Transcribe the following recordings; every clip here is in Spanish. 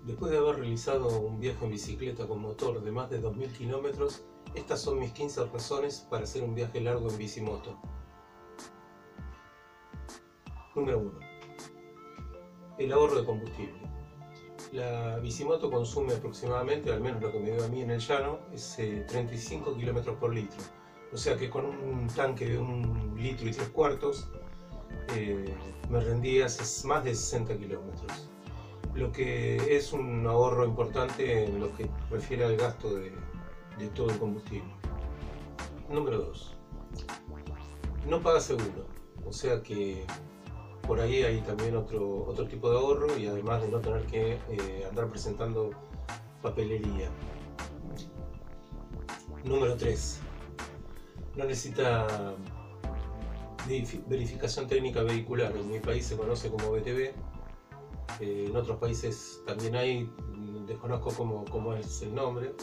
Después de haber realizado un viaje en bicicleta con motor de más de 2000 kilómetros, estas son mis 15 razones para hacer un viaje largo en bicimoto. Número 1. El ahorro de combustible. La bicimoto consume aproximadamente, al menos lo que me dio a mí en el llano, es 35 kilómetros por litro. O sea que con un tanque de 1,3 litros me rendía más de 60 kilómetros. Lo que es un ahorro importante en lo que refiere al gasto de todo el combustible. Número 2. No paga seguro, o sea que por ahí hay también otro tipo de ahorro, y además de no tener que andar presentando papelería. Número 3. No necesita verificación técnica vehicular. En mi país se conoce como VTV. En otros países también hay, desconozco cómo es el nombre,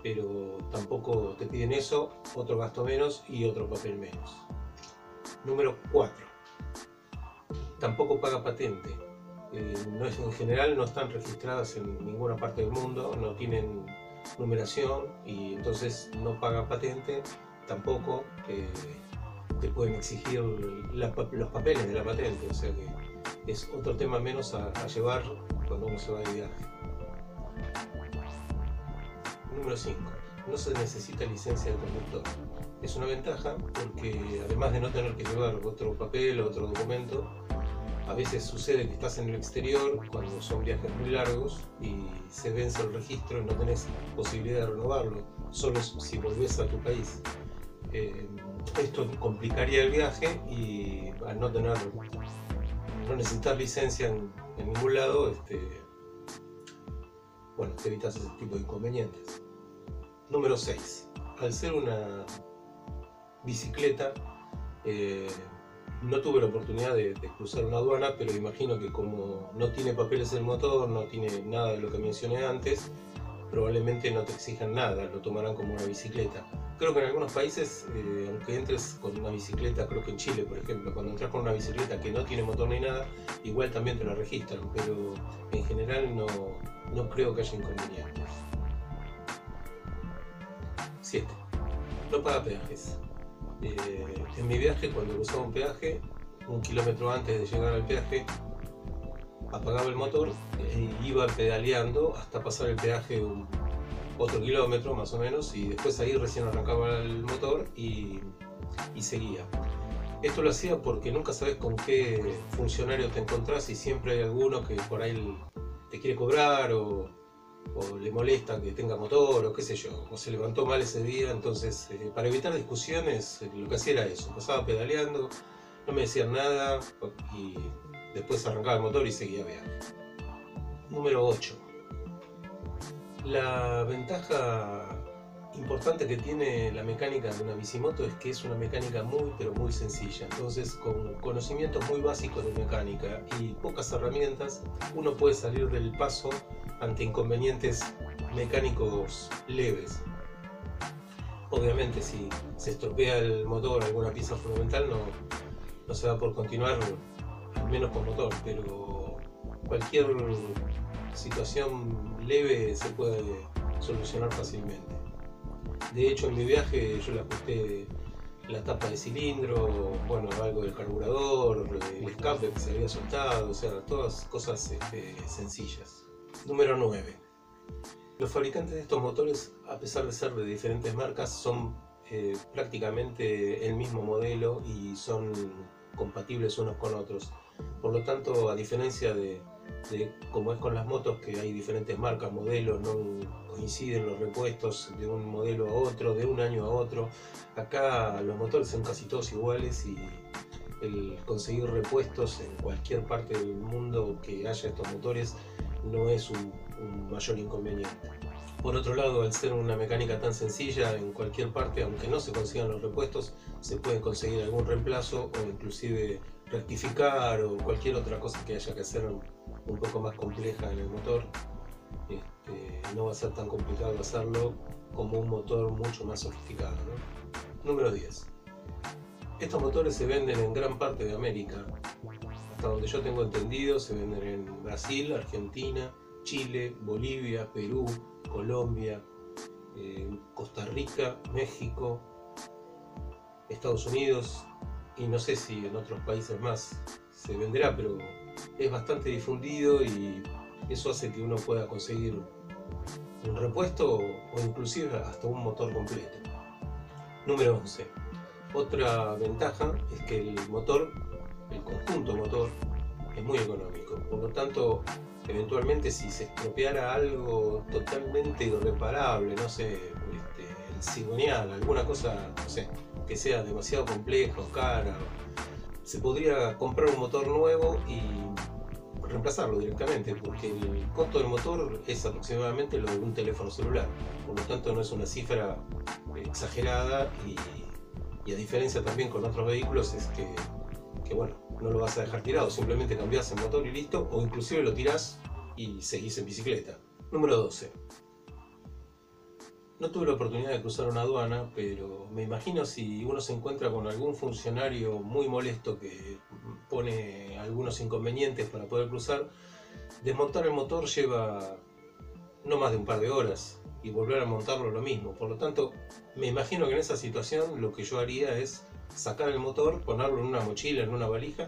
pero tampoco te piden eso, otro gasto menos y otro papel menos. Número 4. Tampoco paga patente. En general no están registradas en ninguna parte del mundo, no tienen numeración y entonces no paga patente. Tampoco te pueden exigir los papeles de la patente, o sea que es otro tema menos a llevar cuando uno se va de viaje. Número 5. No se necesita licencia de conductor. Es una ventaja porque además de no tener que llevar otro papel o otro documento, a veces sucede que estás en el exterior cuando son viajes muy largos y se vence el registro y no tenés posibilidad de renovarlo, solo si volvés a tu país. Esto complicaría el viaje y al no necesitar licencia en ningún lado, bueno, te evitas ese tipo de inconvenientes. Número 6. Al ser una bicicleta, no tuve la oportunidad de cruzar una aduana, pero imagino que como no tiene papeles el motor, no tiene nada de lo que mencioné antes, probablemente no te exijan nada, lo tomarán como una bicicleta. Creo que en algunos países, aunque entres con una bicicleta, creo que en Chile por ejemplo, cuando entras con una bicicleta que no tiene motor ni nada, igual también te la registran, pero en general no creo que haya inconvenientes. 7. No paga peajes. En mi viaje, cuando cruzaba un peaje, 1 kilómetro antes de llegar al peaje, apagaba el motor e iba pedaleando hasta pasar el peaje otro kilómetro más o menos, y después ahí recién arrancaba el motor y seguía. Esto lo hacía porque nunca sabes con qué funcionario te encontrás y siempre hay alguno que por ahí te quiere cobrar o le molesta que tenga motor o qué sé yo, o se levantó mal ese día. Entonces para evitar discusiones lo que hacía era eso, pasaba pedaleando, no me decían nada y después arrancaba el motor y seguía viaje. Número 8. La ventaja importante que tiene la mecánica de una bicimoto es que es una mecánica muy pero muy sencilla. Entonces, con conocimientos muy básicos de mecánica y pocas herramientas, uno puede salir del paso ante inconvenientes mecánicos leves. Obviamente, si se estropea el motor, alguna pieza fundamental, no se va por continuar, al menos con motor, pero cualquier situación leve se puede solucionar fácilmente. De hecho, en mi viaje yo le ajusté la tapa de cilindro, bueno, algo del carburador, el escape que se había soltado, o sea, todas cosas sencillas. Número 9. Los fabricantes de estos motores, a pesar de ser de diferentes marcas, son prácticamente el mismo modelo y son compatibles unos con otros. Por lo tanto, a diferencia de como es con las motos, que hay diferentes marcas, modelos, no coinciden los repuestos de un modelo a otro, de un año a otro, acá los motores son casi todos iguales y el conseguir repuestos en cualquier parte del mundo que haya estos motores no es un mayor inconveniente. Por otro lado, al ser una mecánica tan sencilla, en cualquier parte, aunque no se consigan los repuestos, se puede conseguir algún reemplazo o inclusive rectificar o cualquier otra cosa que haya que hacer un poco más compleja en el motor. No va a ser tan complicado hacerlo como un motor mucho más sofisticado, ¿no? Número 10. Estos motores se venden en gran parte de América. Hasta donde yo tengo entendido, se venden en Brasil, Argentina, Chile, Bolivia, Perú, Colombia, Costa Rica, México, Estados Unidos y no sé si en otros países más se venderá, pero es bastante difundido y eso hace que uno pueda conseguir un repuesto o inclusive hasta un motor completo. Número 11. Otra ventaja es que el motor, el conjunto motor, es muy económico. Por lo tanto, eventualmente si se estropeara algo totalmente irreparable, no sé, el cigüeñal, alguna cosa, no sé, que sea demasiado compleja o cara, se podría comprar un motor nuevo y reemplazarlo directamente, porque el costo del motor es aproximadamente lo de un teléfono celular. Por lo tanto, no es una cifra exagerada y a diferencia también con otros vehículos es que bueno, no lo vas a dejar tirado, simplemente cambias el motor y listo, o inclusive lo tirás y seguís en bicicleta. Número 12. No tuve la oportunidad de cruzar una aduana, pero me imagino si uno se encuentra con algún funcionario muy molesto que pone algunos inconvenientes para poder cruzar, desmontar el motor lleva no más de un par de horas y volver a montarlo lo mismo. Por lo tanto, me imagino que en esa situación lo que yo haría es sacar el motor, ponerlo en una mochila, en una valija,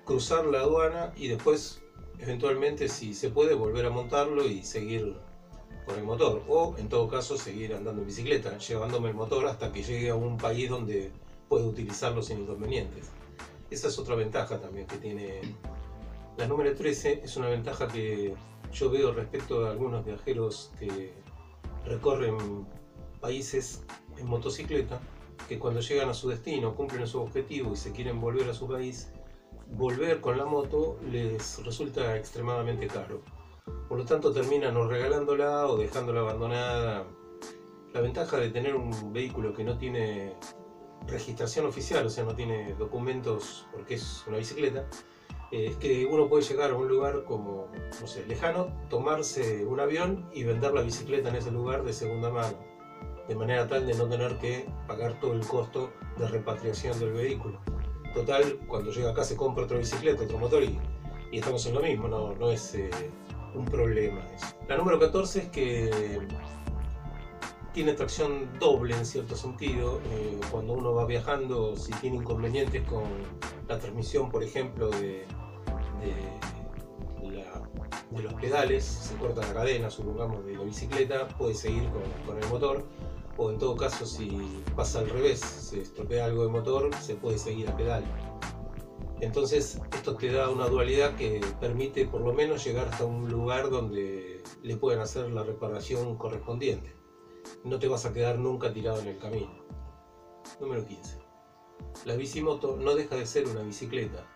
cruzar la aduana y después, eventualmente, si se puede, volver a montarlo y seguir con el motor, o en todo caso seguir andando en bicicleta, llevándome el motor hasta que llegue a un país donde pueda utilizarlo sin inconvenientes. Esa es otra ventaja también que tiene. La número 13 es una ventaja que yo veo respecto a algunos viajeros que recorren países en motocicleta, que cuando llegan a su destino, cumplen su objetivo y se quieren volver a su país, volver con la moto les resulta extremadamente caro. Por lo tanto, terminan o regalándola o dejándola abandonada. La ventaja de tener un vehículo que no tiene registración oficial, o sea, no tiene documentos porque es una bicicleta, es que uno puede llegar a un lugar como, no sé, lejano, tomarse un avión y vender la bicicleta en ese lugar de segunda mano, de manera tal de no tener que pagar todo el costo de repatriación del vehículo. Total, cuando llega acá se compra otra bicicleta, otro motor y estamos en lo mismo, no es un problema eso. La número 14 es que tiene tracción doble en cierto sentido. Cuando uno va viajando, si tiene inconvenientes con la transmisión, por ejemplo, de los pedales, se corta la cadena, supongamos, de la bicicleta, puede seguir con el motor, o en todo caso, si pasa al revés, se estropea algo de motor, se puede seguir a pedal. Entonces esto te da una dualidad que permite por lo menos llegar hasta un lugar donde le puedan hacer la reparación correspondiente. No te vas a quedar nunca tirado en el camino. Número 15. La bicimoto no deja de ser una bicicleta.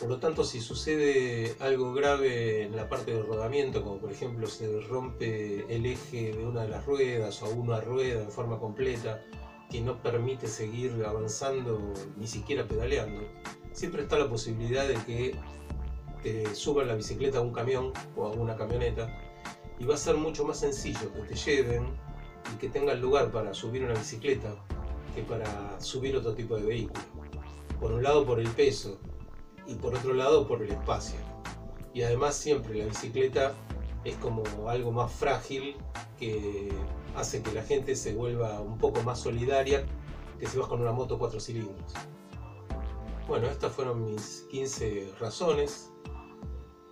Por lo tanto, si sucede algo grave en la parte de rodamiento, como por ejemplo se rompe el eje de una de las ruedas o una rueda en forma completa, que no permite seguir avanzando ni siquiera pedaleando, siempre está la posibilidad de que te suban la bicicleta a un camión o a una camioneta y va a ser mucho más sencillo que te lleven y que tengan lugar para subir una bicicleta que para subir otro tipo de vehículo. Por un lado por el peso y por otro lado por el espacio. Y además siempre la bicicleta es como algo más frágil que hace que la gente se vuelva un poco más solidaria que si vas con una moto 4 cilindros. Bueno, estas fueron mis 15 razones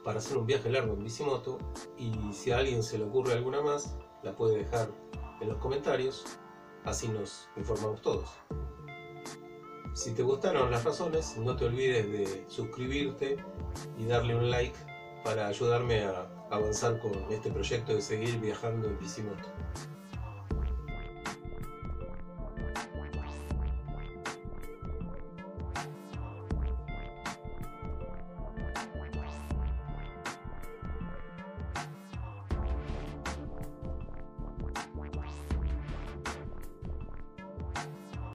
para hacer un viaje largo en bicimoto, y si a alguien se le ocurre alguna más, la puede dejar en los comentarios, así nos informamos todos. Si te gustaron las razones, no te olvides de suscribirte y darle un like para ayudarme a avanzar con este proyecto de seguir viajando en bicimoto.